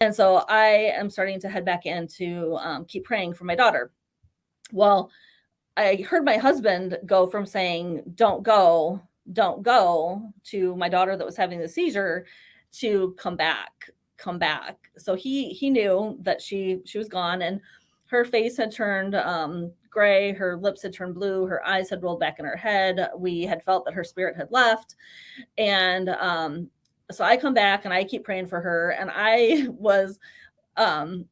And so I am starting to head back in to keep praying for my daughter. Well, I heard my husband go from saying, don't go to my daughter that was having the seizure to come back. So he knew that she was gone, and her face had turned gray, her lips had turned blue, her eyes had rolled back in her head. We had felt that her spirit had left. And so I come back and I keep praying for her. And I was um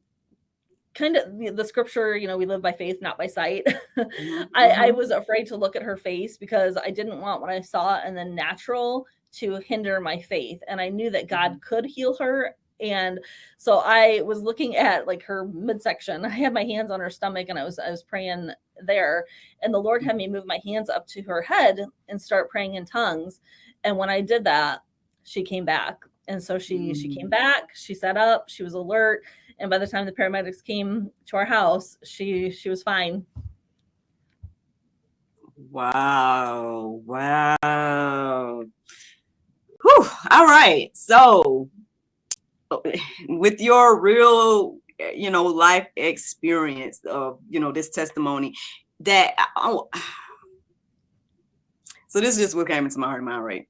kind of the scripture, we live by faith, not by sight. I Mm-hmm. was afraid to look at her face because I didn't want what I saw in the natural to hinder my faith. And I knew that God could heal her. And so I was looking at like her midsection. I had my hands on her stomach and I was praying there. And the Lord had me move my hands up to her head and start praying in tongues. And when I did that, she came back. And so she came Mm-hmm. back, she sat up, she was alert, and by the time the paramedics came to our house, she was fine. Wow. Wow. Whew. All right. So, with your real, life experience of, this testimony, that, oh, so this is just what came into my heart and mind, right?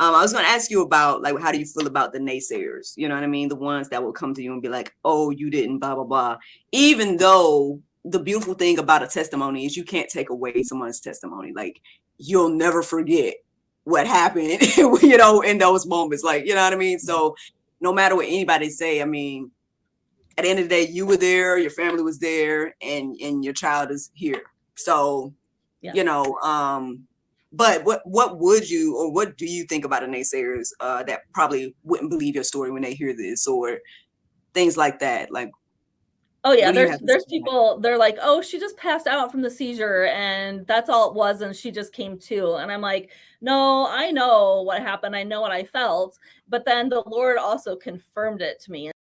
I was going to ask you about, like, how do you feel about the naysayers? You know what I mean? The ones that will come to you and be like, oh, you didn't, blah, blah, blah. Even though the beautiful thing about a testimony is you can't take away someone's testimony. Like, you'll never forget what happened, in those moments. Like, you know what I mean? So no matter what anybody say, I mean, at the end of the day, you were there, your family was there, and your child is here. So, Yeah. but what would you, or what do you think about the naysayers that probably wouldn't believe your story when they hear this, or things like that? Like, Oh yeah, what do you there's have to say there's about people, they're like, "Oh, she just passed out from the seizure and that's all it was and she just came to." And I'm like, "No, I know what happened. I know what I felt." But then the Lord also confirmed it to me.